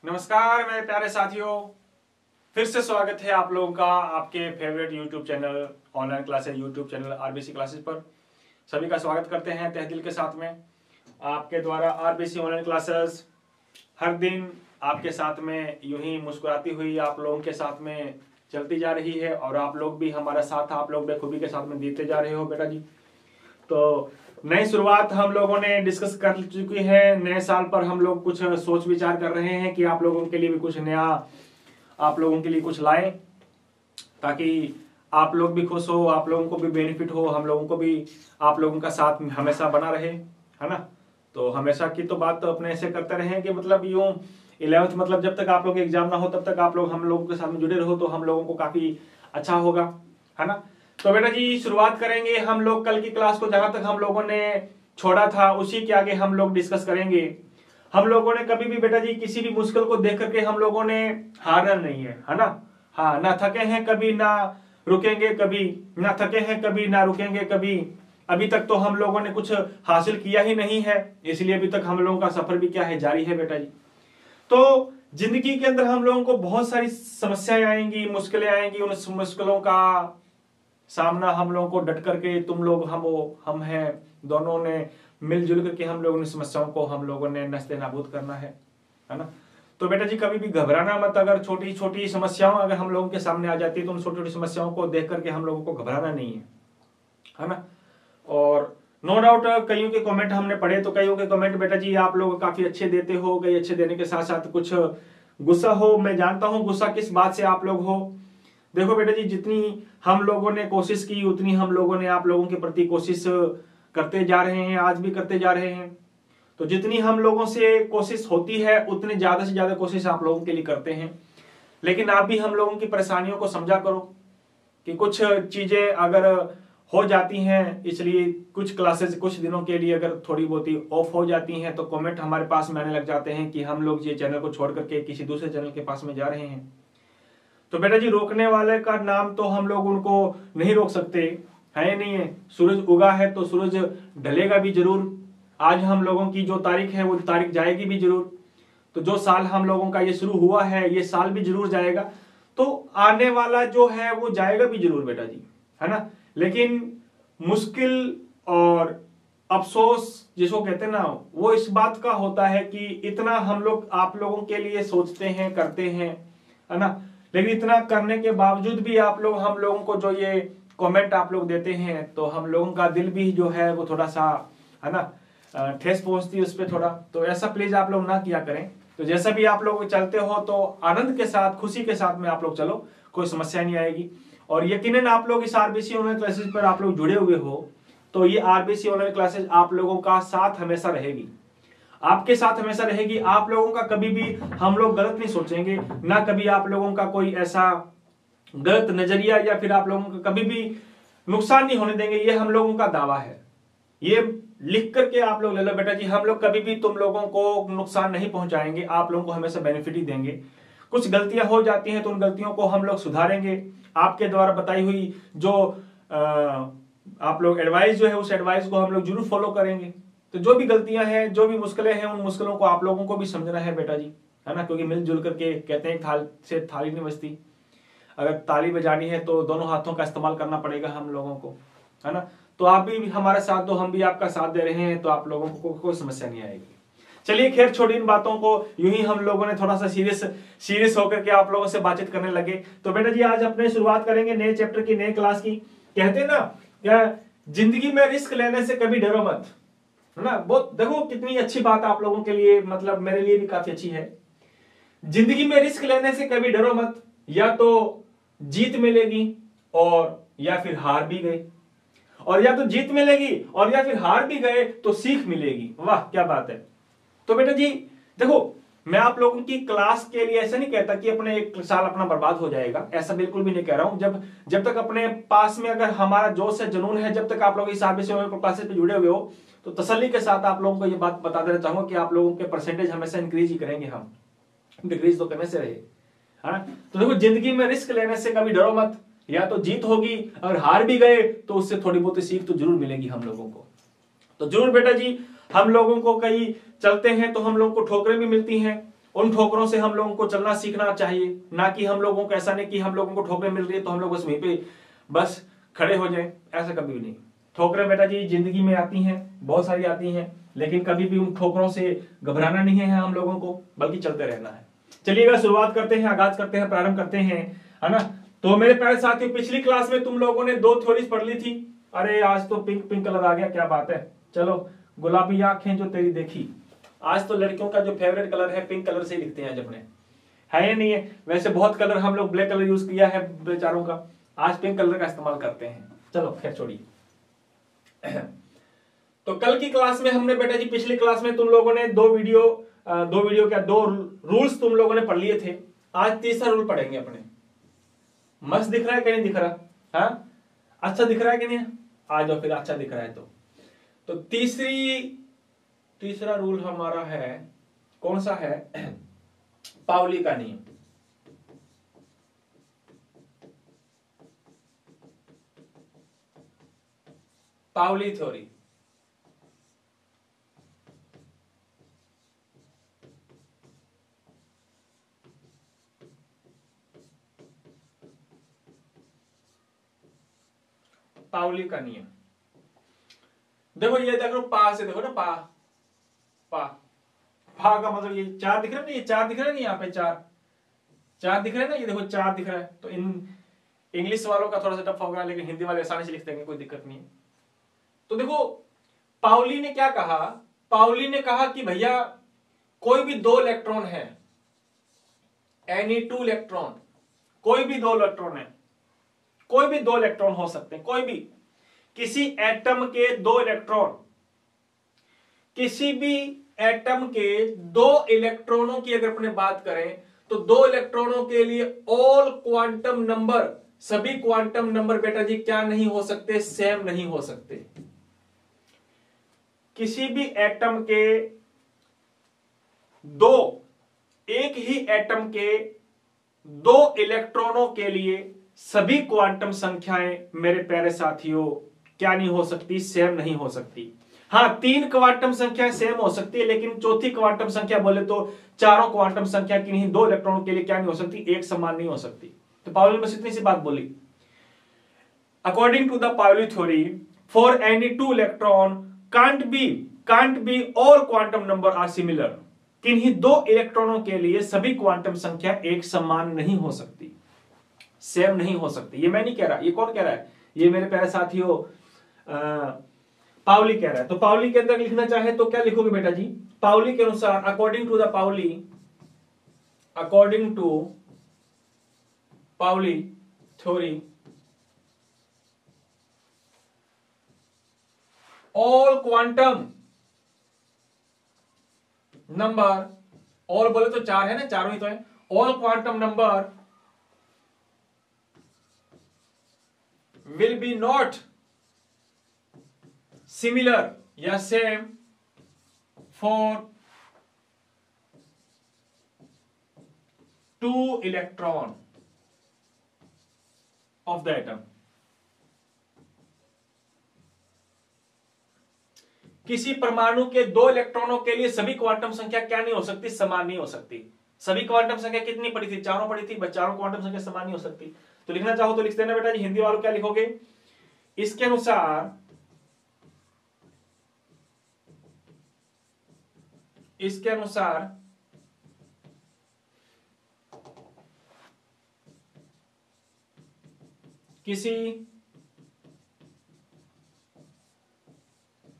नमस्कार मेरे प्यारे साथियों, फिर से स्वागत है आप लोगों का आपके favourite YouTube channel online classes YouTube channel RBC classes पर। सभी का स्वागत करते हैं तहे दिल के साथ में। आपके द्वारा आरबीसी ऑनलाइन क्लासेस हर दिन आपके साथ में यूं ही मुस्कुराती हुई आप लोगों के साथ में चलती जा रही है और आप लोग भी हमारा साथ आप लोग बेखूबी के साथ में देते जा रहे हो बेटा जी। तो नई शुरुआत हम लोगों ने डिस्कस कर चुकी है। नए साल पर हम लोग कुछ सोच विचार कर रहे हैं कि आप लोगों के लिए भी कुछ नया आप लोगों के लिए कुछ लाएं, ताकि आप लोग भी खुश हो, आप लोगों को भी बेनिफिट हो, हम लोगों को भी आप लोगों का साथ हमेशा बना रहे, है ना। तो हमेशा की तो बात तो अपने ऐसे करते रहे कि मतलब यूं 11th मतलब जब तक आप लोग एग्जाम ना हो तब तक आप लोग हम लोगों के साथ में जुड़े रहो तो हम लोगों को काफी अच्छा होगा, है ना। तो बेटा जी शुरुआत करेंगे हम लोग कल की क्लास को, जहां तक हम लोगों ने छोड़ा था उसी के आगे हम लोग डिस्कस करेंगे। हम लोगों ने कभी भी बेटा जी किसी भी मुश्किल को देख करके हम लोगों ने हारना नहीं है ना। हाँ, ना थके हैं कभी, ना रुकेंगे कभी, ना थके हैं कभी, ना रुकेंगे कभी। अभी तक तो हम लोगों ने कुछ हासिल किया ही नहीं है, इसलिए अभी तक हम लोगों का सफर भी क्या है, जारी है बेटा जी। तो जिंदगी के अंदर हम लोगों को बहुत सारी समस्याएं आएंगी, मुश्किलें आएंगी। उन मुश्किलों का सामना हम लोगों को डट करके, तुम लोग हम हैं दोनों ने मिलजुल करके हम लोगों ने समस्याओं को हम लोगों ने नस्ते नाबूद करना है ना। तो बेटा जी कभी भी घबराना मत। अगर छोटी छोटी समस्याओं अगर हम लोगों के सामने आ जाती है तो उन छोटी छोटी समस्याओं को देख करके हम लोगों को घबराना नहीं है ना। और नो डाउट कईयों के कमेंट हमने पढ़े तो कईयों के कमेंट बेटा जी आप लोग काफी अच्छे देते हो, कई अच्छे देने के साथ साथ कुछ गुस्सा हो। मैं जानता हूं गुस्सा किस बात से आप लोग हो। देखो बेटा जी जितनी हम लोगों ने कोशिश की उतनी हम लोगों ने आप लोगों के प्रति कोशिश करते जा रहे हैं, आज भी करते जा रहे हैं। तो जितनी हम लोगों से कोशिश होती है उतनी ज्यादा से ज्यादा कोशिश आप लोगों के लिए करते हैं। लेकिन आप भी हम लोगों की परेशानियों को समझा करो कि कुछ चीजें अगर हो जाती हैं, इसलिए कुछ क्लासेस कुछ दिनों के लिए अगर थोड़ी बहुत ही ऑफ हो जाती हैं तो कमेंट हमारे पास में आने लग जाते हैं कि हम लोग ये चैनल को छोड़ करके किसी दूसरे चैनल के पास में जा रहे हैं। तो बेटा जी रोकने वाले का नाम तो हम लोग उनको नहीं रोक सकते, है नहीं है। सूरज उगा है तो सूरज ढलेगा भी जरूर। आज हम लोगों की जो तारीख है वो तारीख जाएगी भी जरूर। तो जो साल हम लोगों का ये शुरू हुआ है ये साल भी जरूर जाएगा। तो आने वाला जो है वो जाएगा भी जरूर बेटा जी, है ना। लेकिन मुश्किल और अफसोस जिसको कहते हैं ना, वो इस बात का होता है कि इतना हम लोग आप लोगों के लिए सोचते हैं, करते हैं, है ना। लेकिन इतना करने के बावजूद भी आप लोग हम लोगों को जो ये कमेंट आप लोग देते हैं तो हम लोगों का दिल भी जो है वो थोड़ा सा, है ना, ठेस पहुंचती है उस पर थोड़ा। तो ऐसा प्लीज आप लोग ना किया करें। तो जैसा भी आप लोग चलते हो तो आनंद के साथ खुशी के साथ में आप लोग चलो, कोई समस्या नहीं आएगी। और यकीनन आप लोग इस आरबीसी ऑनलाइन क्लासेस पर आप लोग जुड़े हुए हो तो ये आरबीसी ऑनलाइन क्लासेस आप लोगों का साथ हमेशा रहेगी, आपके साथ हमेशा रहेगी। आप लोगों का कभी भी हम लोग गलत नहीं सोचेंगे, ना कभी आप लोगों का कोई ऐसा गलत नजरिया या फिर आप लोगों का कभी भी नुकसान नहीं होने देंगे। ये हम लोगों का दावा है, ये लिख करके आप लोग ले लो बेटा जी। हम लोग कभी भी तुम लोगों को नुकसान नहीं पहुंचाएंगे, आप लोगों को हमेशा बेनिफिट ही देंगे। कुछ गलतियां हो जाती हैं तो उन गलतियों को हम लोग सुधारेंगे। आपके द्वारा बताई हुई जो आप लोग एडवाइस जो है उस एडवाइस को हम लोग जरूर फॉलो करेंगे। तो जो भी गलतियां हैं, जो भी मुश्किलें हैं, उन मुश्किलों को आप लोगों को भी समझना है बेटा जी, है ना। क्योंकि मिलजुल करके कहते हैं थाल से थाली नहीं बजती। अगर ताली बजानी है तो दोनों हाथों का इस्तेमाल करना पड़ेगा हम लोगों को, है ना। तो आप भी हमारा साथ दो, हम भी आपका साथ दे रहे हैं, तो आप लोगों को कोई समस्या नहीं आएगी। चलिए खैर छोड़िए इन बातों को, यूं ही हम लोगों ने थोड़ा सा सीरियस होकर के आप लोगों से बातचीत करने लगे। तो बेटा जी आज अपने शुरुआत करेंगे नए चैप्टर की, नए क्लास की। कहते हैं ना क्या, जिंदगी में रिस्क लेने से कभी डरो मत, है ना। बहुत देखो कितनी अच्छी बात आप लोगों के लिए, मतलब मेरे लिए भी काफी अच्छी है। जिंदगी में रिस्क लेने से कभी डरो मत, या तो जीत मिलेगी और या फिर हार भी गए, और या तो जीत मिलेगी और या फिर हार भी गए तो सीख मिलेगी। वाह क्या बात है। तो बेटा जी देखो मैं आप लोगों की क्लास के लिए ऐसा नहीं कहता कि अपने एक साल अपना बर्बाद हो जाएगा, ऐसा बिल्कुल भी नहीं कह रहा हूं। जब तक अपने पास में अगर हमारा जोश है, जुनून है, जब तक आप लोग इस आरबीसी क्लासेस पे जुड़े हुए हो तो तसल्ली के साथ आप लोगों को ये बात बता देना चाहूंगा कि आप लोगों के परसेंटेज हमेशा इंक्रीज ही करेंगे, हम डिक्रीज तो करने से रहे, है। तो देखो जिंदगी में रिस्क लेने से कभी डरो मत, या तो जीत होगी, अगर हार भी गए तो उससे थोड़ी बहुत सीख तो जरूर मिलेगी हम लोगों को। तो जरूर बेटा जी हम लोगों को कई चलते हैं तो हम लोगों को ठोकरें भी मिलती हैं उन ठोकरों से हम लोगों को चलना सीखना चाहिए, ना कि हम लोगों को ऐसा नहीं कि हम लोगों को ठोकरें मिल रही है तो हम लोग बस वहीं पे बस खड़े हो जाएं, ऐसा कभी भी नहीं। ठोकरें बेटा जी जिंदगी में आती हैं, बहुत सारी आती हैं, लेकिन कभी भी उन ठोकरों से घबराना नहीं है हम लोगों को, बल्कि चलते रहना है। चलिएगा शुरुआत करते हैं, आगाज करते हैं, प्रारंभ करते हैं, है ना। तो मेरे प्यारे साथियों, पिछली क्लास में तुम लोगों ने 2 थ्योरीज पढ़ ली थी। अरे आज तो पिंक पिंक कलर आ गया, क्या बात है। चलो, गुलाबी आंखें जो तेरी देखी। आज तो लड़कियों का जो फेवरेट कलर है पिंक कलर से ही लिखते हैं आज अपने, है या नहीं है। वैसे बहुत कलर हम लोग ब्लैक कलर यूज किया है बेचारों का, आज पिंक कलर का इस्तेमाल करते हैं। चलो खैर छोड़िए। तो कल की क्लास में हमने बेटा जी, पिछली क्लास में तुम लोगों ने दो वीडियो क्या 2 रूल्स तुम लोगों ने पढ़ लिए थे। आज तीसरा रूल पढ़ेंगे अपने। मस्त दिख रहा है कि नहीं दिख रहा? हाँ, अच्छा दिख रहा है कि नहीं? आ जाओ फिर, अच्छा दिख रहा है तो तीसरा रूल हमारा है, कौन सा है? पाउली का नियम। Pauli theory. पाउली का नियम देखो, ये देखो पा से देखो ना, पा पा पा का मतलब ये 4 दिख रहा है ना, ये 4 दिख रहा है ना, यहाँ पे 4 दिख रहा है ना, ये देखो 4 दिख रहा है। तो इन इंग्लिश वालों का थोड़ा सा टफ होगा, लेकिन हिंदी वाले आसानी से लिख देंगे, कोई दिक्कत नहीं है। तो देखो पाउली ने क्या कहा, पाउली ने कहा कि भैया कोई भी 2 इलेक्ट्रॉन है, एनी 2 इलेक्ट्रॉन, कोई भी 2 इलेक्ट्रॉन है, कोई भी 2 इलेक्ट्रॉन हो सकते हैं, कोई भी किसी एटम के 2 इलेक्ट्रॉन, किसी भी एटम के 2 इलेक्ट्रॉनों की अगर अपने बात करें तो 2 इलेक्ट्रॉनों के लिए ऑल क्वांटम नंबर, सभी क्वांटम नंबर बेटा जी क्या नहीं हो सकते? सेम नहीं हो सकते। किसी भी एटम के एक ही एटम के 2 इलेक्ट्रॉनों के लिए सभी क्वांटम संख्याएं मेरे प्यारे साथियों क्या नहीं हो सकती? सेम नहीं हो सकती। हाँ, 3 क्वांटम संख्या सेम हो सकती है, लेकिन चौथी क्वांटम संख्या बोले तो चारों क्वांटम संख्या की नहीं 2 इलेक्ट्रॉनों के लिए क्या नहीं हो सकती? एक समान नहीं हो सकती। तो पाउली बस इतनी सी बात बोली, according to the Pauli theory for any 2 electron can't be all quantum number are similar. किन्हीं 2 इलेक्ट्रॉनों के लिए सभी क्वांटम संख्या एक समान नहीं हो सकती, सेम नहीं हो सकती। ये मैं नहीं कह रहा, ये कौन कह रहा है? ये मेरे प्यारे साथियों पाउली कह रहा है। तो पाउली के अंदर लिखना चाहे तो क्या लिखोगे बेटा जी? पाउली के अनुसार, according to Pauli theory, all quantum number, all बोले तो 4 है ना, चारों ही तो है। All quantum number will be not similar या same for 2 electron of the atom. किसी परमाणु के 2 इलेक्ट्रॉनों के लिए सभी क्वांटम संख्या क्या नहीं हो सकती? समान नहीं हो सकती। सभी क्वांटम संख्या कितनी पड़ी थी? चारों पड़ी थी, बस चारों क्वांटम संख्या समान नहीं हो सकती। तो लिखना चाहो तो लिख देना बेटा जी। हिंदी वालों क्या लिखोगे? इसके अनुसार किसी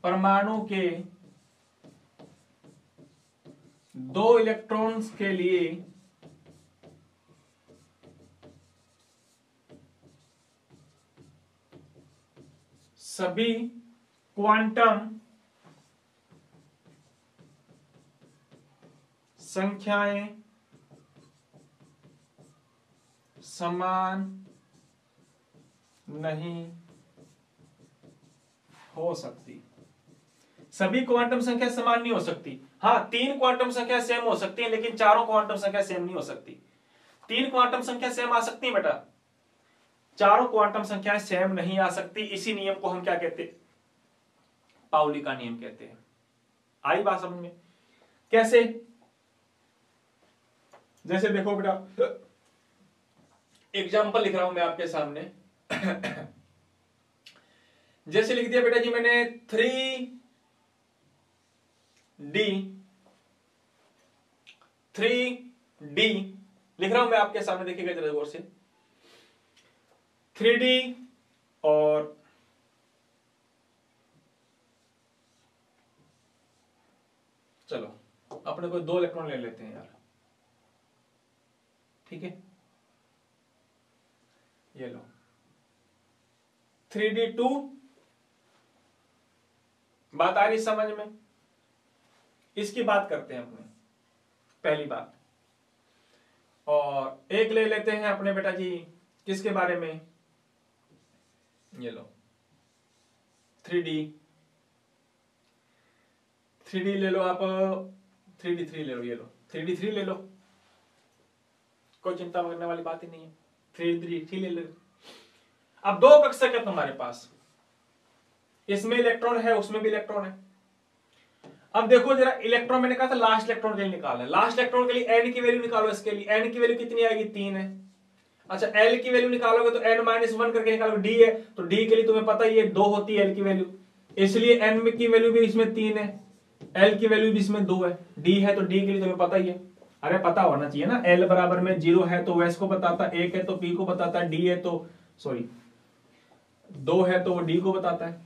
परमाणु के 2 इलेक्ट्रॉन्स के लिए सभी क्वांटम संख्याएं समान नहीं हो सकती। सभी क्वांटम संख्या समान नहीं हो सकती। हाँ, 3 क्वांटम संख्या सेम हो सकती है, लेकिन चारों क्वांटम संख्या सेम नहीं हो सकती। 3 क्वांटम संख्या सेम आ सकती है बेटा, चारों क्वांटम संख्याएं सेम नहीं आ सकती। इसी नियम को हम क्या कहते हैं? पाउली का नियम कहते हैं। आई बात समझ में? कैसे? जैसे देखो बेटा, एग्जाम्पल लिख रहा हूं मैं आपके सामने। जैसे लिख दिया बेटा जी मैंने 3D लिख रहा हूं मैं आपके सामने, देखिएगा जरा गौर से। 3D और चलो अपने को 2 इलेक्ट्रॉन ले लेते हैं यार, ठीक है। ये लो 3D2, बात आ रही समझ में? इसकी बात करते हैं अपने, पहली बात। और एक ले लेते हैं अपने बेटा जी, किसके बारे में? ये लो 3D ले लो आप, 3D3 ले लो, ये लो 3D3 ले लो, कोई चिंता करने वाली बात ही नहीं है। 3D3 ले लो। अब 2 कक्षक है तुम्हारे पास, इसमें इलेक्ट्रॉन है, उसमें भी इलेक्ट्रॉन है। अब देखो जरा, इलेक्ट्रॉन मैंने कहा था लास्ट इलेक्ट्रॉन के लिए निकालना है। लास्ट इलेक्ट्रॉन के लिए n की वैल्यू निकालो। इसके लिए n की वैल्यू कितनी आएगी? 3 है। अच्छा l की वैल्यू निकालोगे तो n-1 करके निकालोगे। d है तो d के लिए तुम्हें पता ही है 2 होती है l की वैल्यू, इसलिए n की वैल्यू भी इसमें 3 है, l की वैल्यू भी इसमें 2 है। d है तो d के लिए तुम्हें पता ही है, अरे पता होना चाहिए ना। l बराबर में 0 है तो s को बताता, 1 है तो p को बताता, d है तो 2 है तो d को बताता है,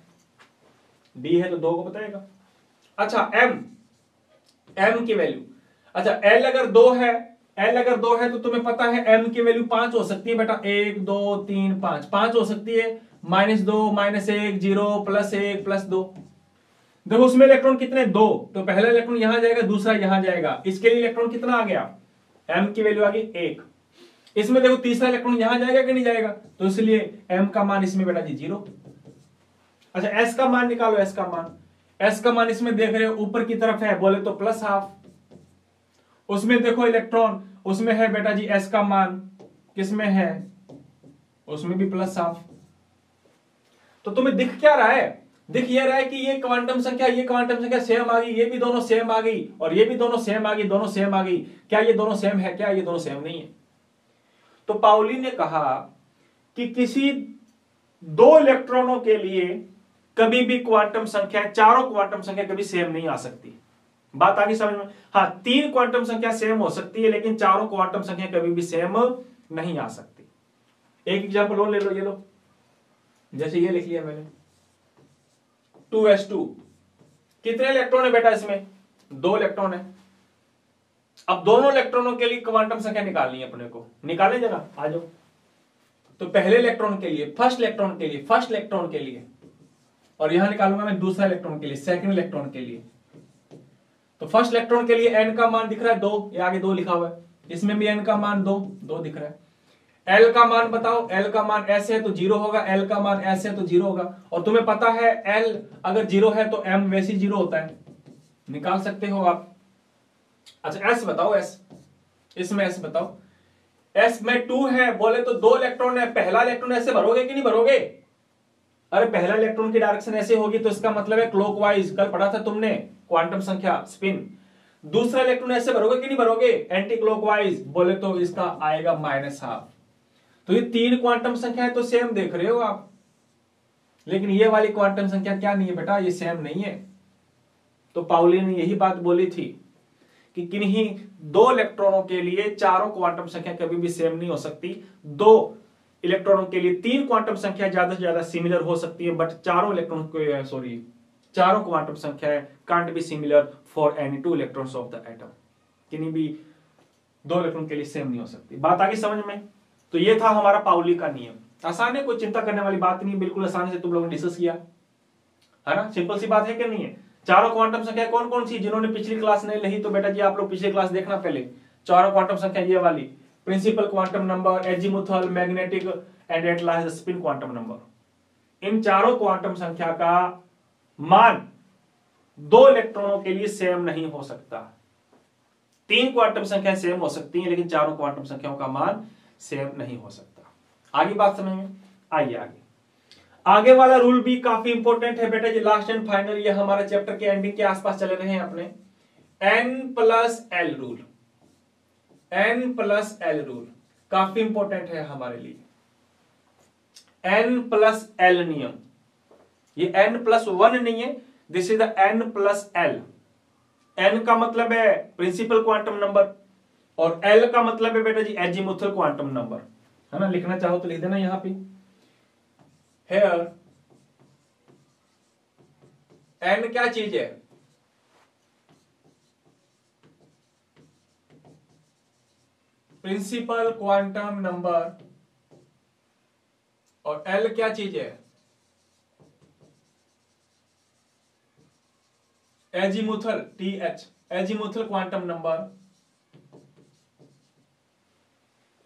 d है तो 2 को बताएगा। अच्छा m की वैल्यू, अच्छा l अगर 2 है तो तुम्हें पता है m की वैल्यू 5 हो सकती है बेटा। 1 2 3 5 हो सकती है। -2 -1 0 +1 +2। देखो उसमें इलेक्ट्रॉन कितने? 2, तो पहला इलेक्ट्रॉन यहां जाएगा, दूसरा यहां जाएगा। इसके लिए इलेक्ट्रॉन कितना आ गया? m की वैल्यू आ गई 1। इसमें देखो तीसरा इलेक्ट्रॉन यहां जाएगा कि नहीं जाएगा, तो इसलिए m का मान इसमें बेटा जी 0। अच्छा s का मान निकालो। s का मान इसमें देख रहे हो ऊपर की तरफ है, बोले तो +12। उसमें देखो इलेक्ट्रॉन, उसमें है बेटा जी s का मान किसमें है? उसमें भी +12। तो तुम्हें दिख क्या रहा है? दिख ये रहा है कि ये क्वांटम संख्या सेम आ गई, ये भी दोनों सेम आ गई, और ये भी दोनों सेम आ गई, दोनों सेम आ गई। क्या ये दोनों सेम है? क्या ये दोनों सेम नहीं है? तो पाउली ने कहा कि किसी 2 इलेक्ट्रॉनों के लिए कभी भी क्वांटम संख्या, चारों क्वांटम संख्या कभी सेम नहीं आ सकती। बात आ गई समझ में? हाँ, 3 क्वांटम संख्या सेम हो सकती है, लेकिन चारों क्वांटम संख्या कभी भी सेम नहीं आ सकती। एक एग्जांपल और ले लो, ये लो, जैसे ये लिख लिया मैंने 2s2। कितने इलेक्ट्रॉन है बेटा इसमें? 2 इलेक्ट्रॉन है। अब दोनों इलेक्ट्रॉनों के लिए क्वांटम संख्या निकालनी है अपने को, निकाले जरा, आ जाओ। तो पहले इलेक्ट्रॉन के लिए, फर्स्ट इलेक्ट्रॉन के लिए, और यहां निकालूंगा मैं दूसरा इलेक्ट्रॉन के लिए, सेकंड इलेक्ट्रॉन के लिए। तो फर्स्ट इलेक्ट्रॉन के लिए n का मान दिख रहा है 2, ये आगे 2 लिखा हुआ है। इसमें भी n का मान 2 दिख रहा है। l का मान बताओ, l का मान s है तो 0 होगा, l का मान s है तो 0 होगा। और तुम्हें पता है l अगर 0 है तो m वैसे 0 होता है, निकाल सकते हो आप। अच्छा s बताओ, s इसमें s बताओ। s में 2 है, बोले तो 2 इलेक्ट्रॉन है, पहला इलेक्ट्रॉन ऐसे भरोगे कि नहीं भरोगे? अरे पहला इलेक्ट्रॉन की डायरेक्शन ऐसे होगी तो इसका मतलब है क्लॉकवाइज, कल पढ़ा था तुमने क्वांटम संख्या स्पिन। दूसरा इलेक्ट्रॉन ऐसे भरोगे कि नहीं भरोगे? एंटी क्लॉकवाइज, बोले तो इसका आएगा -12। तो ये 3 क्वांटम संख्या है तो सेम देख रहे हो आप, लेकिन ये वाली क्वांटम संख्या क्या नहीं है बेटा? ये सेम नहीं है। तो पाउली ने यही बात बोली थी कि किन्हीं 2 इलेक्ट्रॉनों के लिए चारों क्वांटम संख्या कभी भी सेम नहीं हो सकती। 2 इलेक्ट्रॉनों के लिए 3 क्वांटम संख्या ज्यादा से ज्यादा सिमिलर हो सकती है, बट चारों क्वांटम संख्या can't be similar for any 2 electrons of the atom. किन्हीं भी 2 इलेक्ट्रॉन के लिए सेम नहीं हो सकती। बात आगे समझ में? तो ये था हमारा पाउली का नियम। आसान है, कोई चिंता करने वाली बात नहीं, बिल्कुल आसानी से तुम लोगों ने डिस्कस किया है ना। सिंपल सी बात है कि नहीं है? चारों क्वांटम संख्या कौन कौन सी? जिन्होंने पिछली क्लास नहीं ली तो बेटा जी आप लोग पिछली क्लास देखना पहले। चारों क्वांटम संख्या ये वाली, principal quantum number, azimuthal, magnetic and at last spin quantum number. इन चारों क्वांटम संख्या का मान 2 इलेक्ट्रॉनों के लिए सेम नहीं हो सकता। 3 क्वांटम संख्या सेम हो सकती है, लेकिन चारों क्वांटम संख्याओं का मान सेम नहीं हो सकता। आगे बात समझ में? आइए आगे वाला रूल भी काफी इंपॉर्टेंट है बेटा जी, लास्ट एंड फाइनल। ये हमारा चैप्टर के एंडिंग के आसपास चले रहे हैं अपने। n + l rule. n plus L rule काफी इंपॉर्टेंट है हमारे लिए। n प्लस एल नियम, ये n प्लस 1 नहीं है, this is the n plus L. n का मतलब है प्रिंसिपल क्वांटम नंबर और l का मतलब है बेटा जी एजीमुथल क्वांटम नंबर, है ना। लिखना चाहो तो लिख देना यहां पे, हेयर n क्या चीज है, प्रिंसिपल क्वांटम नंबर, और l क्या चीज है, azimuthal TH, azimuthal quantum number.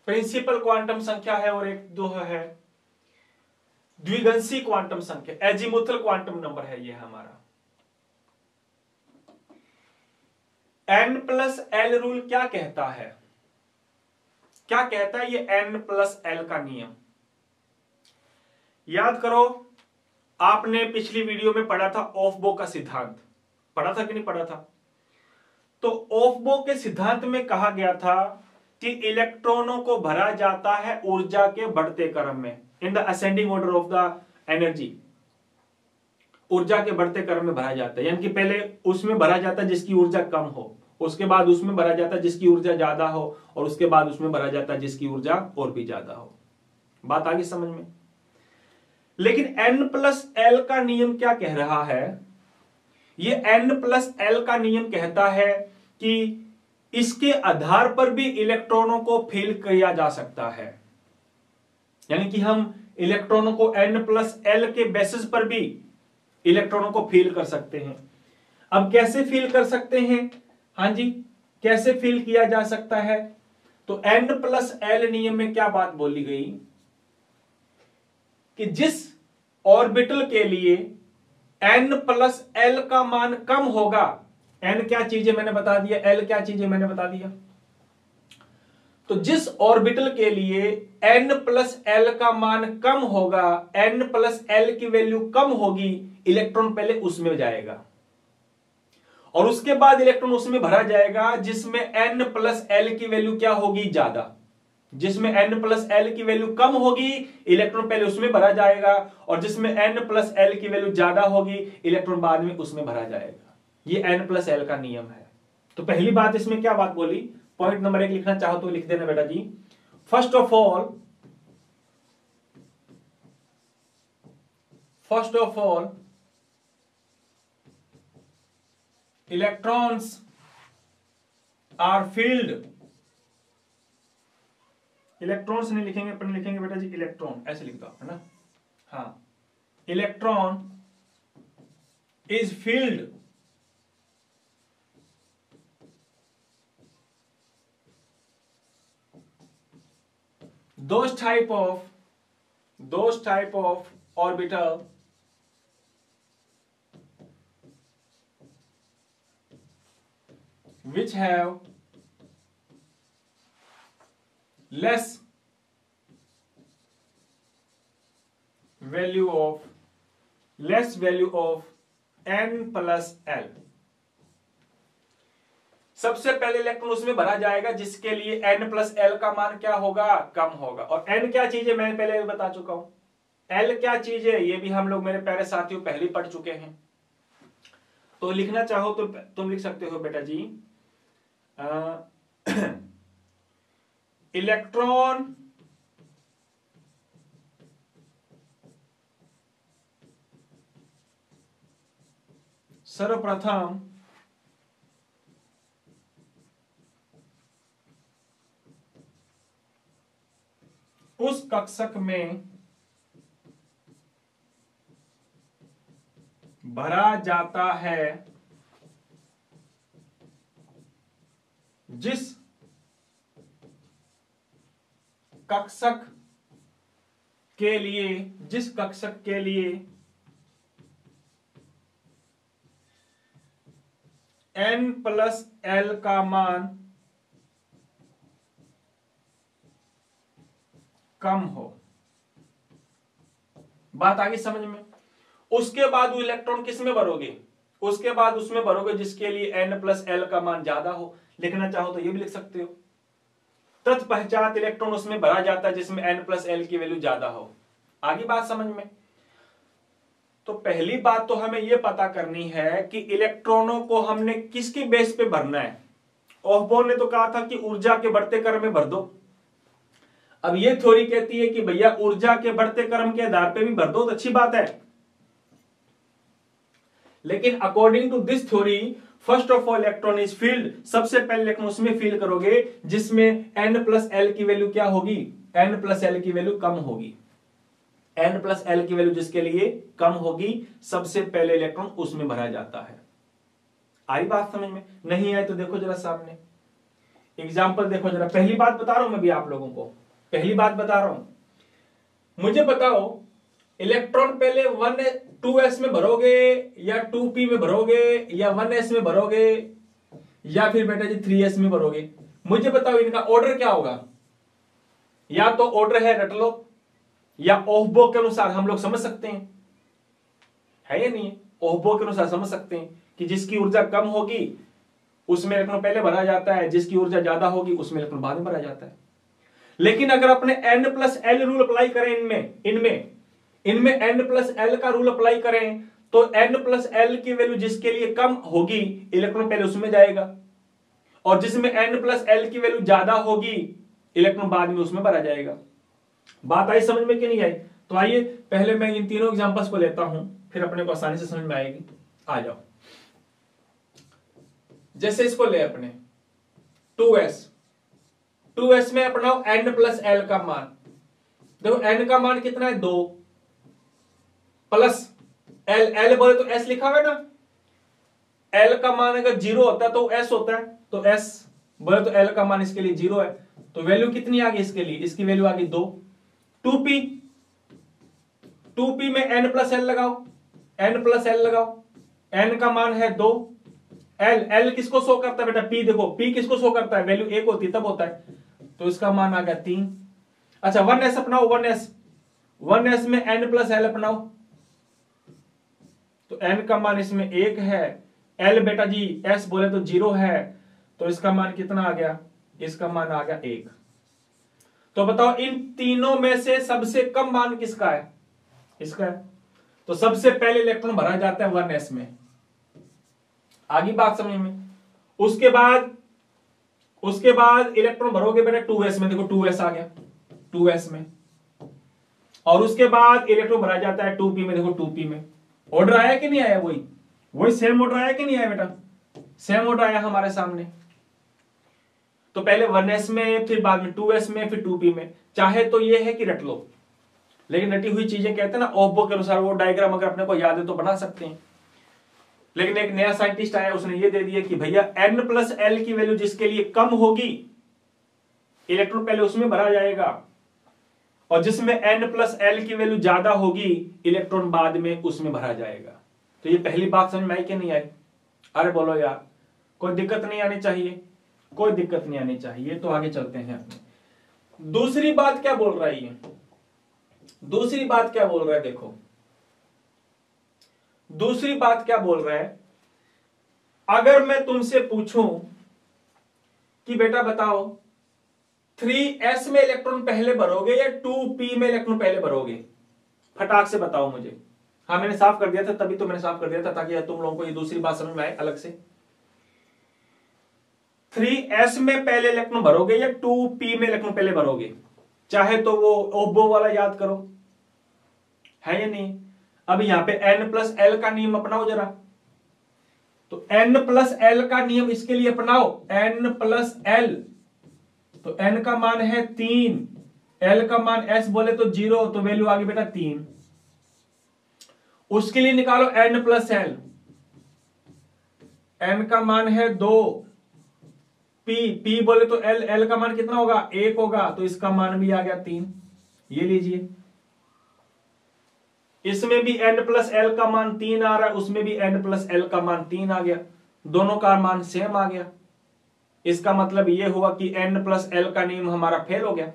Principal quantum संख्या है और एक दो है द्विगंशी क्वांटम संख्या, एजीमुथल क्वांटम नंबर है ये हमारा। n प्लस एल रूल क्या कहता है, क्या कहता है ये n प्लस एल का नियम। याद करो, आपने पिछली वीडियो में पढ़ा था ऑफबो का सिद्धांत, पढ़ा था कि नहीं पढ़ा था। तो ऑफबो के सिद्धांत में कहा गया था कि इलेक्ट्रॉनों को भरा जाता है ऊर्जा के बढ़ते क्रम में, in the ascending order of the energy, ऊर्जा के बढ़ते क्रम में भरा जाता है। यानी कि पहले उसमें भरा जाता है जिसकी ऊर्जा कम हो, उसके बाद उसमें भरा जाता है जिसकी ऊर्जा ज्यादा हो, और उसके बाद उसमें भरा जाता है जिसकी ऊर्जा और भी ज्यादा हो। बात आगे समझ में। लेकिन n प्लस एल का नियम क्या कह रहा है, ये n प्लस एल का नियम कहता है कि इसके आधार पर भी इलेक्ट्रॉनों को फील किया जा सकता है। यानी कि हम इलेक्ट्रॉनों को n प्लस एल के बेसिस पर भी इलेक्ट्रॉनों को फील कर सकते हैं। अब कैसे फील कर सकते हैं, हां जी, कैसे फील किया जा सकता है। तो n प्लस एल नियम में क्या बात बोली गई कि जिस ऑर्बिटल के लिए n प्लस एल का मान कम होगा, n क्या चीज है मैंने बता दिया, l क्या चीज है मैंने बता दिया। तो जिस ऑर्बिटल के लिए n प्लस एल का मान कम होगा, n प्लस एल की वैल्यू कम होगी, इलेक्ट्रॉन पहले उसमें जाएगा और उसके बाद इलेक्ट्रॉन उसमें भरा जाएगा जिसमें n प्लस एल की वैल्यू क्या होगी, ज्यादा। जिसमें n प्लस एल की वैल्यू कम होगी, इलेक्ट्रॉन पहले उसमें भरा जाएगा, और जिसमें n प्लस एल की वैल्यू ज्यादा होगी, इलेक्ट्रॉन बाद में उसमें भरा जाएगा। ये n प्लस एल का नियम है। तो पहली बात इसमें क्या बात बोली, पॉइंट नंबर 1 लिखना चाहो तो लिख देना बेटा जी। First of all electrons are filled, electrons नहीं लिखेंगे, अपन लिखेंगे बेटा जी इलेक्ट्रॉन, ऐसे लिख दो, है ना। हाँ, electron is field those type of orbital which have less value of n plus l। सबसे पहले इलेक्ट्रॉन उसमें भरा जाएगा जिसके लिए n प्लस एल का मान क्या होगा, कम होगा। और n क्या चीज है मैं पहले बता चुका हूं, l क्या चीज है ये भी हम लोग मेरे प्यारे साथियों पहले पढ़ चुके हैं। तो लिखना चाहो तो तुम लिख सकते हो बेटा जी, इलेक्ट्रॉन सर्वप्रथम उस कक्षक में भरा जाता है जिस कक्षक के लिए n प्लस एल का मान कम हो। बात आगे समझ में। उसके बाद वो इलेक्ट्रॉन किस में भरोगे, उसके बाद उसमें भरोगे जिसके लिए n प्लस एल का मान ज्यादा हो। लिखना चाहो तो ये भी लिख सकते हो। तत्पश्चात इलेक्ट्रॉन उसमें भरा जाता है जिसमें n+l की वैल्यू ज्यादा हो। आगे बात समझ में? तो पहली बात तो हमें यह पता करनी है कि इलेक्ट्रॉनों को हमने किसके बेस पे भरना है। ऑफबोर्न ने तो कहा था कि ऊर्जा के बढ़ते क्रम में भर दो। अब यह थ्योरी कहती है कि भैया ऊर्जा के बढ़ते क्रम के आधार पे भी भर दो, तो अच्छी बात है। लेकिन according to this theory first of all electron is field, सबसे पहले इलेक्ट्रॉन उसमें फील करोगे जिसमें n+l की वैल्यू क्या होगी, n+l की वैल्यू कम होगी। n+l की वैल्यू जिसके लिए कम होगी सबसे पहले इलेक्ट्रॉन उसमें भरा जाता है। आई बात समझ में? नहीं आए तो देखो जरा सामने एग्जाम्पल देखो जरा। पहली बात बता रहा हूं मैं भी आप लोगों को, पहली बात बता रहा हूं। मुझे बताओ इलेक्ट्रॉन पहले 2s में भरोगे या 2p में भरोगे या 1s में भरोगे या फिर बेटा जी 3s में भरोगे? मुझे बताओ इनका ऑर्डर क्या होगा। या तो ऑर्डर है रट लो, या ऑफबो के अनुसार हम लोग समझ सकते हैं, है या नहीं? ऑफबो के अनुसार समझ सकते हैं कि जिसकी ऊर्जा कम होगी उसमें इलेक्ट्रॉन पहले भरा जाता है, जिसकी ऊर्जा ज्यादा होगी उसमें इलेक्ट्रॉन बाद में भरा जाता है। लेकिन अगर अपने n+l रूल अप्लाई करें इनमें n+l का रूल अप्लाई करें तो n+l की वैल्यू जिसके लिए कम होगी इलेक्ट्रॉन पहले उसमें जाएगा, और जिसमें n+l की वैल्यू ज्यादा होगी इलेक्ट्रॉन बाद में उसमें भरा जाएगा। बात आई समझ में कि नहीं आई? तो आइए पहले मैं इन तीनों एग्जांपल्स को लेता हूं, फिर अपने को आसानी से समझ में आएगी। आ जाओ, जैसे इसको ले अपने 2s में अपनाओ n+l का मान। देखो n का मान कितना है 2 प्लस l बोले तो s लिखा हुआ है ना। l का मान अगर 0 होता है तो s होता है, तो s बोले तो l का मान इसके लिए 0 है, तो वैल्यू कितनी आ गई इसके लिए? इसकी वैल्यू आ गई 2। 2p में n+l लगाओ, n+l लगाओ, n का मान है 2, l किसको शो करता है बेटा? p। देखो p किसको शो करता है? वैल्यू 1 होती है तब होता है, तो इसका मान आ गया 3। अच्छा 1s अपनाओ, 1s में n+l अपनाओ, तो n का मान इसमें 1 है, l बेटा जी s बोले तो 0 है, तो इसका मान कितना आ गया? इसका मान आ गया 1। तो बताओ इन तीनों में से सबसे कम मान किसका है? इसका है। तो सबसे पहले इलेक्ट्रॉन भरा जाता है 1s में। आगे बात समझ में? उसके बाद इलेक्ट्रॉन भरोगे बेटा 2s में। देखो 2s आ गया 2s में, और उसके बाद इलेक्ट्रॉन भरा जाता है 2p में। देखो 2p में ऑर्डर आया कि नहीं आया? वही सेम ऑर्डर आया कि नहीं आया बेटा? सेम ऑर्डर आया हमारे सामने। तो पहले 1s में, फिर बाद में 2s में, फिर 2p में। चाहे तो ये है कि रट लो, लेकिन रटी हुई चीजें कहते हैं ना ऑफबो के अनुसार, वो डायग्राम अगर अपने को याद है तो बना सकते हैं। लेकिन एक नया साइंटिस्ट आया, उसने ये दे दिया कि भैया n+l की वैल्यू जिसके लिए कम होगी इलेक्ट्रॉन पहले उसमें भरा जाएगा, और जिसमें n+l की वैल्यू ज्यादा होगी इलेक्ट्रॉन बाद में उसमें भरा जाएगा। तो ये पहली बात समझ में आई कि नहीं आई? अरे बोलो यार, कोई दिक्कत नहीं आनी चाहिए, कोई दिक्कत नहीं आनी चाहिए। तो आगे चलते हैं अपने। दूसरी बात क्या बोल रहा है ये? दूसरी बात क्या बोल रहा है? देखो दूसरी बात क्या बोल रहा है। अगर मैं तुमसे पूछूं कि बेटा बताओ 3s में इलेक्ट्रॉन पहले भरोगे या 2p में इलेक्ट्रॉन पहले भरोगे? फटाक से बताओ मुझे। हाँ मैंने साफ कर दिया था, तभी तो मैंने साफ कर दिया था ताकि तुम लोगों को ये दूसरी बात समझ में आए अलग से। 3s में पहले इलेक्ट्रॉन भरोगे या 2p में इलेक्ट्रॉन पहले भरोगे? चाहे तो वो ओबो वाला याद करो, है या नहीं? अब यहां पे n+l का नियम अपनाओ जरा। तो n+l का नियम इसके लिए अपनाओ, n+l। तो n का मान है 3, l का मान s बोले तो 0, तो वैल्यू आ गई बेटा 3। उसके लिए निकालो n+l, n का मान है 2, p बोले तो l का मान कितना होगा? 1 होगा, तो इसका मान भी आ गया 3। ये लीजिए, इसमें भी n+l का मान 3 आ रहा है, उसमें भी n+l का मान 3 आ गया, दोनों का मान सेम आ गया। इसका मतलब यह हुआ कि n+l का नियम हमारा फेल हो गया,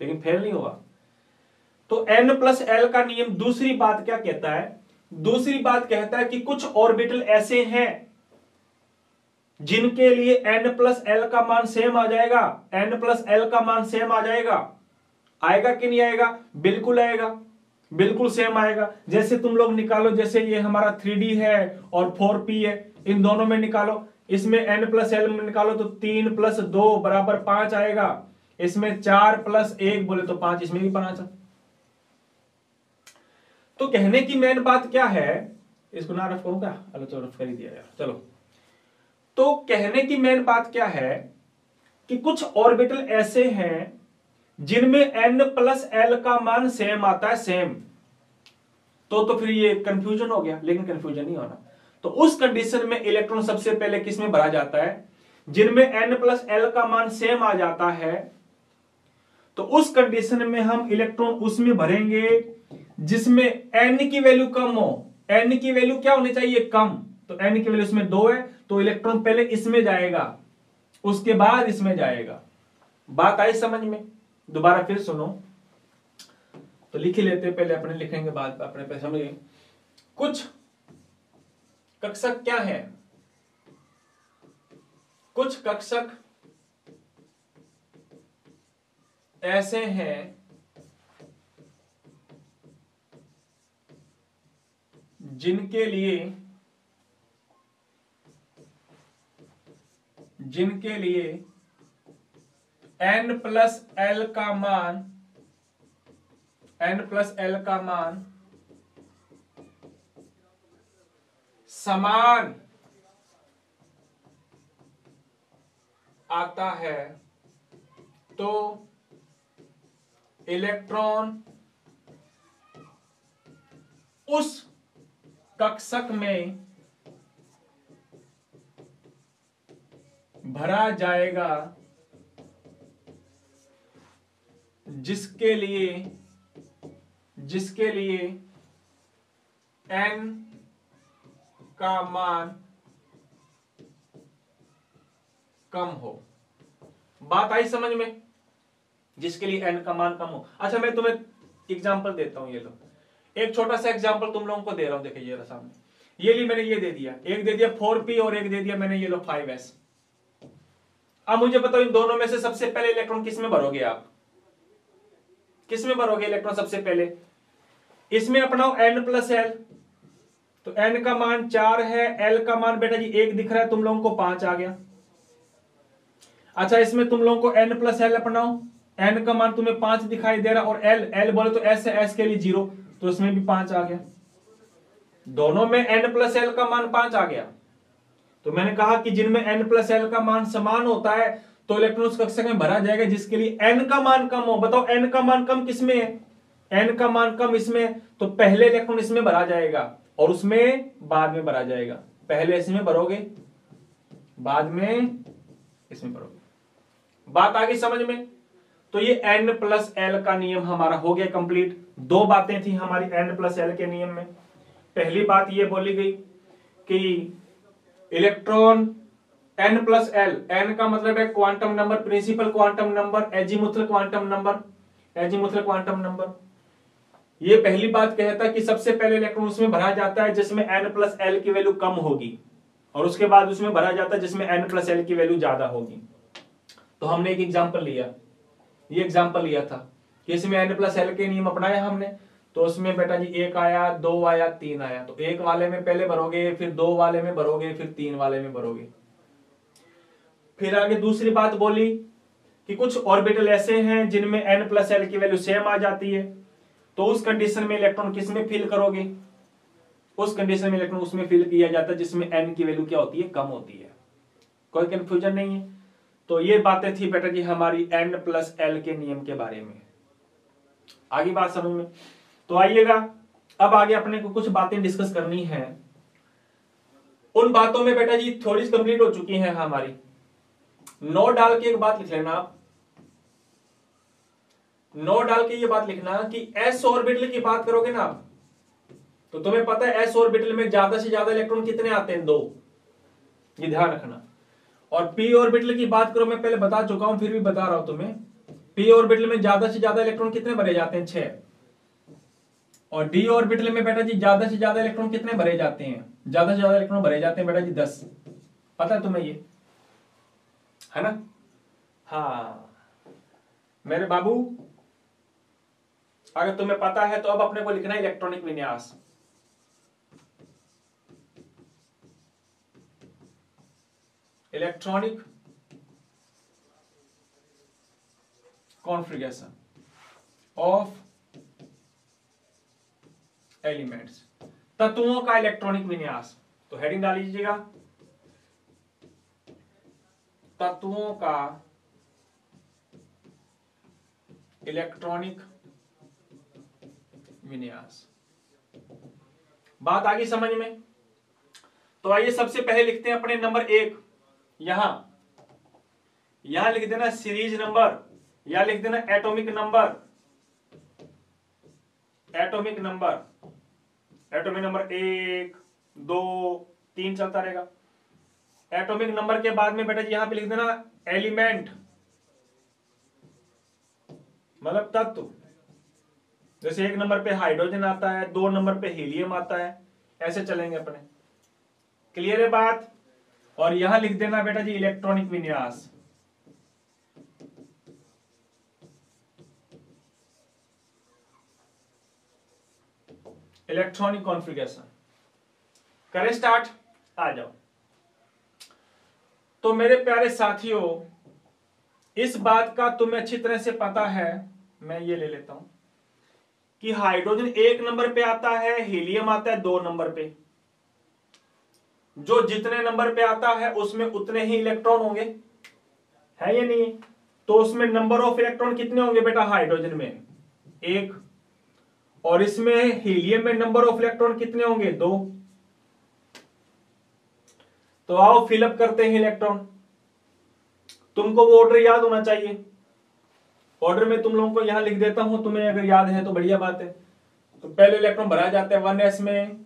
लेकिन फेल नहीं हुआ। तो n+l का नियम दूसरी बात क्या कहता है? दूसरी बात कहता है कि कुछ ऑर्बिटल ऐसे हैं जिनके लिए n+l का मान सेम आ जाएगा, n+l का मान सेम आ जाएगा। आएगा कि नहीं आएगा? बिल्कुल आएगा, बिल्कुल सेम आएगा। जैसे तुम लोग निकालो, जैसे ये हमारा 3D है और 4p है, इन दोनों में निकालो, इसमें n+l में निकालो तो 3 + 2 = 5 आएगा। इसमें 4 + 1 बोले तो 5, इसमें भी 5। तो कहने की मेन बात क्या है, इसको ना रफ करूं क्या? चलो रफ कर ही दिया यार, चलो। तो कहने की मेन बात क्या है कि कुछ ऑर्बिटल ऐसे हैं जिनमें n+l का मान सेम आता है, सेम। तो फिर ये कंफ्यूजन हो गया, लेकिन कंफ्यूजन नहीं होना। तो उस कंडीशन में इलेक्ट्रॉन सबसे पहले किस में भरा जाता है? जिनमें n+l का मान सेम आ जाता है। तो उस कंडीशन में हम इलेक्ट्रॉन उसमें भरेंगे जिसमें n की वैल्यू कम हो। n की वैल्यू क्या होनी चाहिए? कम। तो n की वैल्यू इसमें 2 है, तो इलेक्ट्रॉन पहले इसमें जाएगा, उसके बाद इसमें जाएगा। बात आई समझ में? दोबारा फिर सुनो, तो लिख ही लेते, पहले अपने लिखेंगे बाद अपने पे समझेंगे। कुछ कक्षक क्या है? कुछ कक्षक ऐसे हैं जिनके लिए n+l का मान समान आता है, तो इलेक्ट्रॉन उस कक्षक में भरा जाएगा जिसके लिए n का मान कम हो। बात आई समझ में? जिसके लिए n का मान कम हो। अच्छा, मैं तुम्हें एग्जांपल देता हूं, ये लो, एक छोटा सा एग्जांपल तुम लोगों को दे रहा हूं। देखिए ये सामने, ये ली मैंने, ये दे दिया, एक दे दिया 4p और एक दे दिया मैंने ये लो 5s। अब मुझे बताओ इन दोनों में से सबसे पहले इलेक्ट्रॉन किस में भरोगे आप? किस में भरोगे इलेक्ट्रॉन सबसे पहले? इसमें अपनाओ n+l, तो n का मान 4 है, l का मान बेटा जी 1 दिख रहा है तुम लोगों को, 5 आ गया। अच्छा, इसमें तुम लोगों को n+l अपनाओ, n का मान तुम्हें 5 दिखाई दे रहा, और l बोले तो s है, s के लिए 0, तो इसमें भी 5 आ गया। दोनों में n+l का मान 5 आ गया। तो मैंने कहा कि जिनमें n+l का मान समान होता है तो इलेक्ट्रॉन उस कक्षक में भरा जाएगा जिसके लिए n का मान कम हो। बताओ n का मान कम किसमें है? n का मान कम इसमें, तो पहले इलेक्ट्रॉन इसमें भरा जाएगा और उसमें बाद में भरा जाएगा। पहले इसमें भरोगे, बाद में इसमें भरोगे। बात आ गई समझ में? तो ये n+l का नियम हमारा हो गया कंप्लीट। 2 बातें थी हमारी n+l के नियम में। पहली बात ये बोली गई कि इलेक्ट्रॉन n+l, n का मतलब है quantum number, principal quantum number, azimuthal quantum number. ये पहली बात कहता कि सबसे पहले इलेक्ट्रॉन उसमें भरा जाता है जिसमें n+l की वैल्यू कम होगी, और उसके बाद उसमें भरा जाता है जिसमें n+l की वैल्यू ज्यादा होगी। तो हमने एक एग्जांपल लिया, ये एग्जांपल लिया था कि इसमें n+l के नियम अपनाया हमने, तो उसमें बेटा जी 1 आया, 2 आया, 3 आया। तो 1 वाले में पहले भरोगे, फिर 2 वाले में भरोगे, फिर 3 वाले में भरोगे। फिर आगे दूसरी बात बोली कि कुछ ऑर्बिटल ऐसे हैं जिनमें n+l की वैल्यू सेम आ जाती है, तो उस कंडीशन में इलेक्ट्रॉन किस में फिल करोगे? उस कंडीशन में इलेक्ट्रॉन उसमें फिल किया जाता है जिसमें n की वैल्यू क्या होती है? कम होती है। कोई कंफ्यूजन नहीं है? तो ये बातें थी बेटा जी हमारी n+l के नियम के बारे में। आगे बात समझ में? तो आइएगा, अब आगे अपने को कुछ बातें डिस्कस करनी है। उन बातों में बेटा जी थ्योरीज कंप्लीट हो चुकी हैं हमारी। नोट डाल के एक बात लिख लेना आप, नोट डाल के ये बात लिखना कि s ऑर्बिटल की बात करोगे ना आप, तो तुम्हें पता है s ऑर्बिटल में ज्यादा से ज्यादा इलेक्ट्रॉन कितने आते हैं? 2, ये ध्यान रखना। और p ऑर्बिटल की बात करो, मैं पहले बता चुका हूं फिर भी बता रहा हूं तुम्हें, p ऑर्बिटल में ज्यादा से ज्यादा इलेक्ट्रॉन कितने भरे जाते हैं? 6। और d ऑर्बिटल में बेटा जी ज्यादा से ज्यादा इलेक्ट्रॉन कितने भरे जाते हैं? ज्यादा से ज्यादा इलेक्ट्रॉन भरे जाते हैं बेटा जी 10। पता है तुम्हें ये? है ना। हाँ मेरे बाबू, अगर तुम्हें पता है तो अब अपने को लिखना है इलेक्ट्रॉनिक विन्यास। इलेक्ट्रॉनिक कॉन्फ़िगरेशन ऑफ एलिमेंट्स, तत्वों का इलेक्ट्रॉनिक विन्यास। तो हेडिंग डाल लीजिएगा, तत्वों का इलेक्ट्रॉनिक विन्यास। बात आ गई समझ में। तो आइए सबसे पहले लिखते हैं अपने नंबर 1। यहां लिख देना सीरीज नंबर, या लिख देना एटॉमिक नंबर। एटॉमिक नंबर 1 2 3 चलता रहेगा। एटॉमिक नंबर के बाद में बेटा जी यहां पे लिख देना एलिमेंट, मतलब तत्व। जैसे 1 नंबर पे हाइड्रोजन आता है, 2 नंबर पे हीलियम आता है, ऐसे चलेंगे अपने। क्लियर है बात। और यहां लिख देना बेटा जी इलेक्ट्रॉनिक विन्यास। Electronic configuration. करें स्टार्ट, आ जाओ। तो मेरे प्यारे साथियों, इस बात का तुम्हें अच्छी तरह से पता है, मैं ये ले लेता हूं कि हाइड्रोजन 1 नंबर पे आता है, हीलियम आता है 2 नंबर पे। जो जितने नंबर पे आता है उसमें उतने ही इलेक्ट्रॉन होंगे, है या नहीं। तो उसमें नंबर ऑफ इलेक्ट्रॉन कितने होंगे बेटा, हाइड्रोजन में 1, और इसमें हीलियम में नंबर ऑफ इलेक्ट्रॉन कितने होंगे, 2। तो आओ फिलअप करते हैं इलेक्ट्रॉन। तुमको वो ऑर्डर याद होना चाहिए। ऑर्डर में तुम लोगों को यहां लिख देता हूं, तुम्हें अगर याद है तो बढ़िया बात है। तो पहले इलेक्ट्रॉन भरा जाते हैं 1s में,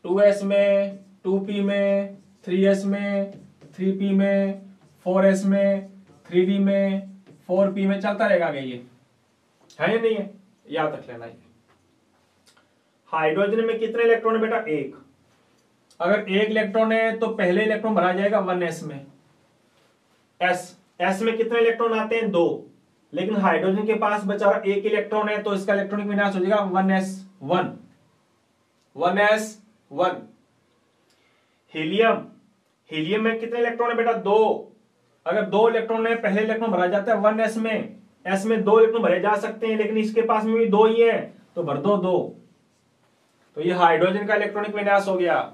2s में, 2p में, 3s में, 3p में, 4s में, 3d में, 4p में, चलता रहेगा आगे। ये है या नहीं है, याद रख लेना। हाइड्रोजन में कितने इलेक्ट्रॉन है बेटा, 1। अगर 1 इलेक्ट्रॉन है तो पहले इलेक्ट्रॉन भरा जाएगा 1s में। s में कितने इलेक्ट्रॉन आते हैं, 2। लेकिन हाइड्रोजन के पास बेचारा 1 इलेक्ट्रॉन है, तो इसका इलेक्ट्रॉनिक विन्यास हो जाएगा 1s1। 1s1। हीलियम में कितने इलेक्ट्रॉन है बेटा, 2। अगर 2 इलेक्ट्रॉन है, पहले इलेक्ट्रॉन भरा जाता है 1s में। s में 2 इलेक्ट्रॉन भरे जा सकते हैं, लेकिन इसके पास में भी 2 ही है, तो भर दो 2। तो ये हाइड्रोजन का इलेक्ट्रॉनिक विन्यास हो गया।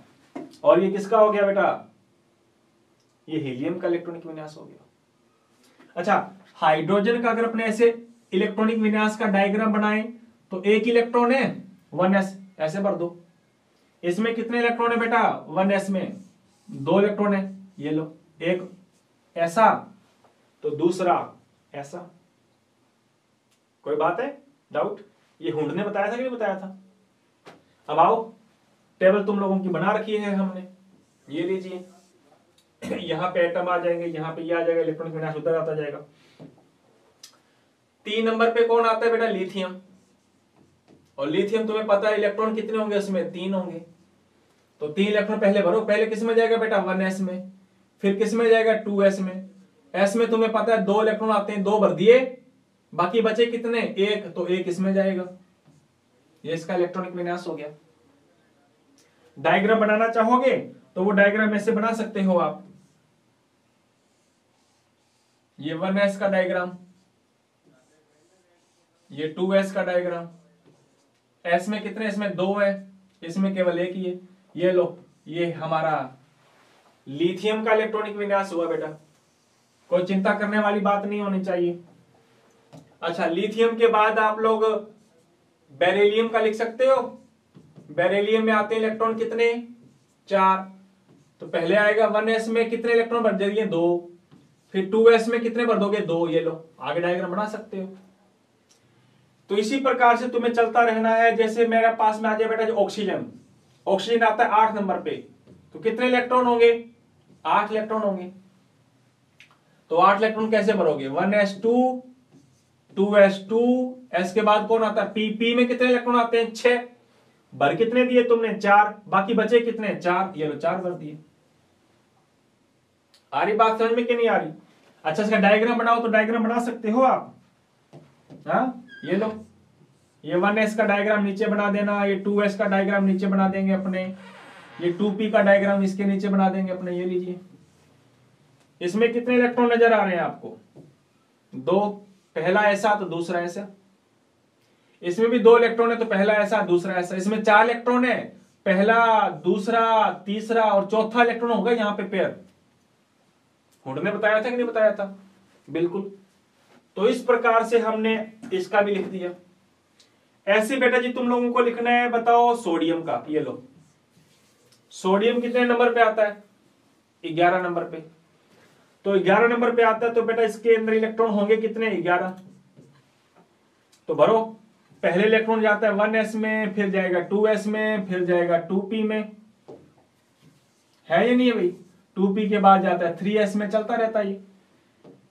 और ये किसका हो गया बेटा, ये हीलियम का इलेक्ट्रॉनिक विन्यास हो गया। अच्छा, हाइड्रोजन का अगर अपने ऐसे इलेक्ट्रॉनिक विन्यास का डायग्राम बनाएं तो 1 इलेक्ट्रॉन है 1s, ऐसे भर दो। इसमें कितने इलेक्ट्रॉन है बेटा, 1s में 2 इलेक्ट्रॉन है, ये लो। एक ऐसा तो दूसरा ऐसा। कोई बात है, डाउट? ये हुंड ने बताया था कि नहीं बताया था। अब आओ, टेबल तुम लोगों की बना रखी है हमने, ये लीजिए। यहां पे एटम आ जाएंगे, यहां पे ये आ जाएगा, इलेक्ट्रॉनिक विन्यास उधर आता जाएगा। 3 नंबर पे कौन आता है बेटा, लिथियम। और लिथियम तुम्हें पता है इलेक्ट्रॉन कितने होंगे उसमें, 3 होंगे। तो 3 इलेक्ट्रॉन पहले भरो। पहले किस में जाएगा बेटा, 1s में। फिर किस में जाएगा, 2s में। s में तुम्हें पता है 2 इलेक्ट्रॉन आते हैं, 2 भर दिए, बाकी बचे कितने, 1। तो 1 इसमें जाएगा। ये इसका इलेक्ट्रॉनिक विन्यास हो गया। डायग्राम बनाना चाहोगे तो वो डायग्राम ऐसे बना सकते हो आप। ये 1s का डायग्राम, ये 2s का डायग्राम। s में कितने, इसमें 2 है, इसमें केवल 1 ही है। ये लो, ये हमारा लिथियम का इलेक्ट्रॉनिक विन्यास हुआ बेटा। कोई चिंता करने वाली बात नहीं होनी चाहिए। अच्छा, लिथियम के बाद आप लोग बेरिलियम का लिख सकते हो। बेरिलियम में आते हैं इलेक्ट्रॉन कितने, 4। तो पहले आएगा 1s में कितने इलेक्ट्रॉन भर देंगे, 2। फिर 2s में कितने भर दोगे, 2। ये लो, आगे डायग्राम बना सकते हो। तो इसी प्रकार से तुम्हें चलता रहना है। जैसे मेरे पास में आ जाए बेटा जो ऑक्सीजन आता है 8 नंबर पे, तो कितने इलेक्ट्रॉन होंगे, 8 इलेक्ट्रॉन होंगे। तो 8 इलेक्ट्रॉन कैसे भरोगे, 1s2, 2s2, s के बाद कौन आता है, p में कितने इलेक्ट्रॉन आते हैं, 6। भर कितने दिए तुमने, 4। बाकी बचे कितने, 4। ये लो, 4 भर दिए। आ रही बात समझ में कि नहीं आ रही? अच्छा, इसका डायग्राम बनाओ तो डायग्राम बना सकते हो आप। हाँ, ये लो, ये 1s का डायग्राम नीचे बना देना, ये 2s का डायग्राम नीचे बना देंगे अपने, ये 2p का डायग्राम इसके नीचे बना देंगे अपने। ये लीजिए, इसमें कितने इलेक्ट्रॉन नजर आ रहे हैं आपको? 2, पहला ऐसा तो दूसरा ऐसा। इसमें भी 2 इलेक्ट्रॉन है तो पहला ऐसा दूसरा ऐसा। इसमें 4 इलेक्ट्रॉन है, पहला दूसरा तीसरा और चौथा इलेक्ट्रॉन होगा यहाँ पे पेयर। हुड ने बताया था कि नहीं बताया था? बिल्कुल। तो इस प्रकार से हमने इसका भी लिख दिया। ऐसे बेटा जी तुम लोगों को लिखना है, बताओ सोडियम का। ये लो, सोडियम कितने नंबर पे आता है? 11 नंबर पे। तो 11 नंबर पे आता है तो बेटा इसके अंदर इलेक्ट्रॉन होंगे कितने? 11। तो भरो, पहले इलेक्ट्रॉन जाता है 1s में, फिर जाएगा 2s में, फिर जाएगा 2p में, है या नहीं है भाई? 2p के बाद जाता है 3s में, चलता रहता है।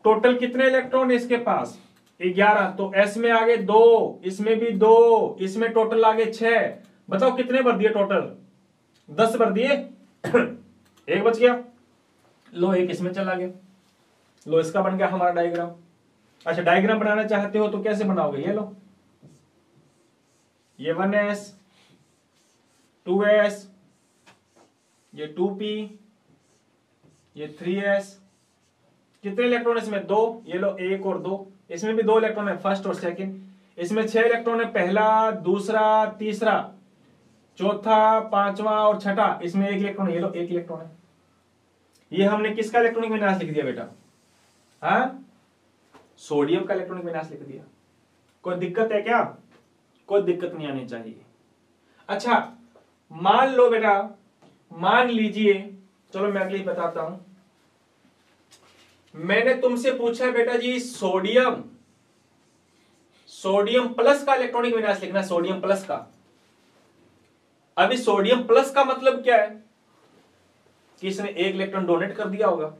टोटल कितने इलेक्ट्रॉन है इसके पास? 11। तो s में आगे 2, इसमें भी 2, इसमें टोटल आगे 6। बताओ कितने भर दिए टोटल? 10 भर दिए। एक बच गया, लो एक इसमें चला गया। लो, इसका बन गया हमारा डायग्राम। अच्छा, डायग्राम बनाना चाहते हो तो कैसे बनाओगे? ये लो, ये 1s, 2s, ये 2p, ये 3s। कितने इलेक्ट्रॉन इसमें? 2। ये लो, 1 और 2। इसमें भी 2 इलेक्ट्रॉन है, फर्स्ट और सेकंड। इसमें 6 इलेक्ट्रॉन है, पहला दूसरा तीसरा चौथा पांचवा और छठा। इसमें 1 इलेक्ट्रॉन, ये लो 1 इलेक्ट्रॉन है। ये हमने किसका इलेक्ट्रॉनिक विन्यास लिख दिया बेटा? हाँ, सोडियम का इलेक्ट्रॉनिक विन्यास लिख दिया। कोई दिक्कत है क्या? कोई दिक्कत नहीं आनी चाहिए। अच्छा, मान लो बेटा, मान लीजिए, चलो मैं अगली बताता हूं। मैंने तुमसे पूछा बेटा जी सोडियम प्लस का इलेक्ट्रॉनिक विन्यास लिखना, सोडियम प्लस का। अभी सोडियम प्लस का मतलब क्या है? कि इसने 1 इलेक्ट्रॉन डोनेट कर दिया होगा,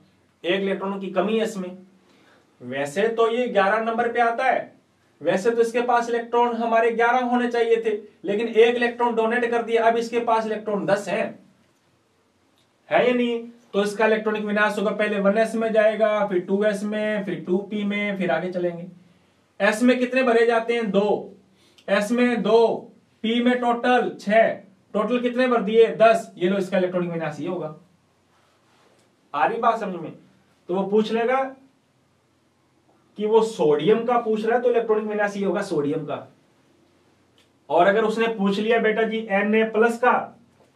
1 इलेक्ट्रॉन की कमी है इसमें। वैसे तो ये 11 नंबर पे आता है, वैसे तो इसके पास इलेक्ट्रॉन हमारे 11 होने चाहिए थे, लेकिन 1 इलेक्ट्रॉन डोनेट कर दिया। अब इसके पास इलेक्ट्रॉन 10 है या नहीं? तो इसका इलेक्ट्रॉनिक विन्यास होगा, पहले 1s में जाएगा, फिर 2s में, फिर 2p में, फिर आगे चलेंगे। s में कितने भरे जाते हैं? 2। s में 2, p में टोटल 6। टोटल कितने भर दिए? 10। ये लो, इसका इलेक्ट्रॉनिक विन्यास ये होगा। आ रही बात समझ में? तो वो पूछ लेगा कि वो सोडियम का पूछ रहा है तो इलेक्ट्रॉनिक विन्यास ये होगा सोडियम का। और अगर उसने पूछ लिया बेटा जी Na+ का,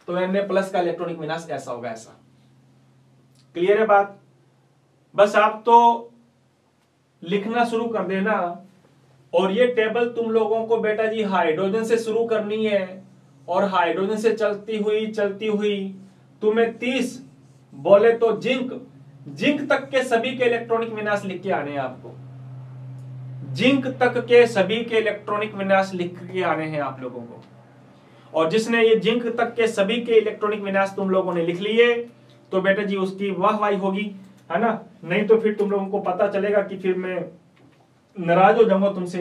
तो Na+ का इलेक्ट्रॉनिक विन्यास ऐसा होगा, ऐसा। क्लियर है बात? बस आप तो लिखना शुरू कर देना। और ये टेबल तुम लोगों को बेटा जी हाइड्रोजन से शुरू करनी है, और हाइड्रोजन से चलती हुई तुम्हें 30 बोले तो जिंक तक के सभी के इलेक्ट्रॉनिक विन्यास लिख के आने हैं आपको। जिंक तक के सभी के इलेक्ट्रॉनिक विन्यास लिख के आने हैं आप लोगों को। और जिसने ये जिंक तक के सभी के इलेक्ट्रॉनिक विन्यास तुम लोगों ने लिख लिए, तो बेटा जी उसकी वाहवाही होगी, है ना? नहीं तो फिर तुम लोगों को पता चलेगा कि फिर मैं नाराज हो जाऊंगा तुमसे।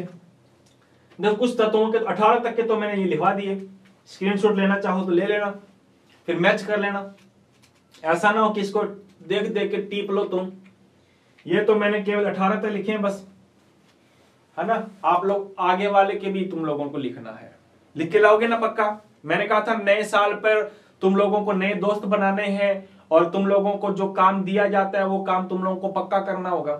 देखो, कुछ तत्वों के 18 तक के तो मैंने ये लिखवा दिए, स्क्रीनशॉट लेना चाहो तो ले लेना, फिर मैच कर लेना। ऐसा ना हो कि इसको देख देख के टीप लो तुम। ये तो मैंने केवल 18 तक लिखे हैं बस, है ना? आप लोग आगे वाले के भी तुम लोगों को लिखना है। लिख के लाओगे ना पक्का? मैंने कहा था नए साल पर तुम लोगों को नए दोस्त बनाने हैं, और तुम लोगों को जो काम दिया जाता है वो काम तुम लोगों को पक्का करना होगा।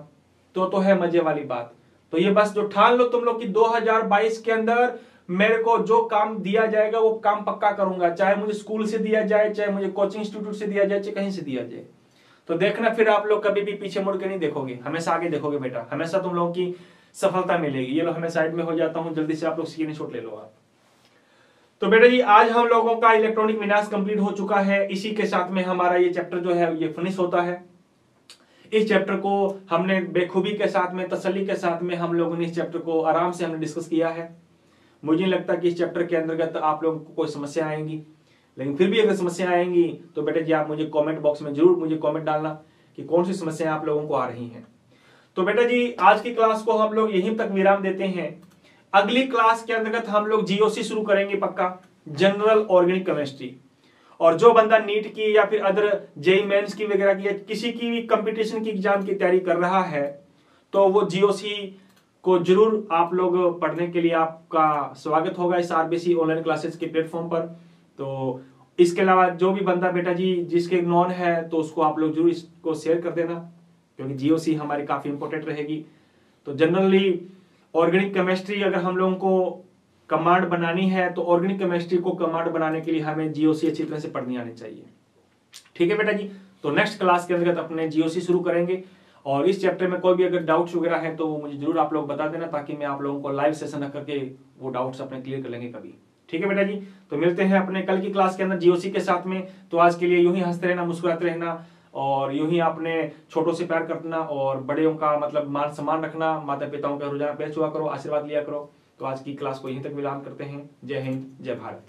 तो है मजे वाली बात। तो ये बस जो ठान लो तुम लोग कि 2022 के अंदर मेरे को जो काम दिया जाएगा वो काम पक्का करूंगा, चाहे मुझे स्कूल से दिया जाए, चाहे मुझे कोचिंग इंस्टीट्यूट से दिया जाए, चाहे कहीं से दिया जाए। तो देखना, फिर आप लोग कभी भी पीछे मुड़ के नहीं देखोगे, हमेशा आगे देखोगे बेटा। हमेशा तुम लोगों की सफलता मिलेगी। ये लो, हमें साइड में हो जाता हूं, जल्दी से आप लोग स्क्रीनशॉट ले लो आप। तो बेटा जी आज हम लोगों का इलेक्ट्रॉनिक विन्यास कंप्लीट हो चुका है। इसी के साथ में हमारा ये चैप्टर जो है ये फिनिश होता है। इस चैप्टर को हमने बेखूबी के साथ में, तसल्ली के साथ में हम लोगों ने इस चैप्टर को आराम से हमने डिस्कस किया है। मुझे नहीं लगता कि इस चैप्टर के अंतर्गत आप लोगों को कोई समस्या आएंगी, लेकिन फिर भी अगर समस्या आएंगी तो बेटा जी आप मुझे कमेंट बॉक्स में जरूर मुझे कमेंट डालना कि कौन सी समस्याएं आप लोगों को आ रही हैं। तो बेटा जी आज की क्लास को हम लोग यहीं तक विराम देते हैं। अगली क्लास के अंतर्गत हम लोग जीओसी शुरू करेंगे पक्का, जनरल ऑर्गेनिक केमिस्ट्री। और जो बंदा नीट की या फिर अदर जेई मेंस की वगैरह की या किसी की भी कंपटीशन की एग्जाम की तैयारी कर रहा है तो वो जीओसी को जरूर आप लोग पढ़ने के लिए आपका स्वागत होगा इस आरबीसी ऑनलाइन क्लासेस के प्लेटफॉर्म पर। तो इसके अलावा जो भी बंदा बेटा जी जिसके नॉन है तो उसको आप लोग जरूर इसको शेयर कर देना, क्योंकि जीओसी हमारी काफी इंपॉर्टेंट रहेगी। तो जनरली ऑर्गेनिक केमिस्ट्री अगर हम लोगों को कमांड बनानी है तो ऑर्गेनिक केमिस्ट्री को कमांड बनाने के लिए हमें जीओसी अच्छी तरह से पढ़नी आनी चाहिए। ठीक है बेटा जी, तो नेक्स्ट क्लास के अंतर्गत अपने जीओसी शुरू करेंगे और इस चैप्टर में कोई भी अगर डाउट्स वगैरह है तो मुझे जरूर आप लोग बता देना, ताकि मैं आप लोगों को लाइव सेशन रख करके वो डाउट्स अपने क्लियर कर लेंगे कभी। ठीक है बेटा जी, तो मिलते हैं अपने कल की क्लास के अंदर जीओसी के साथ में। तो आज के लिए यूं ही हंसते रहना, मुस्कुराते रहना और यूं ही अपने छोटों से प्यार करना और बड़ों का मतलब मान सम्मान रखना, माता पिताओं का रोजाना पैर छुआ करो, आशीर्वाद लिया करो। तो आज की क्लास को यहीं तक विराम करते हैं। जय हिंद, जय भारत।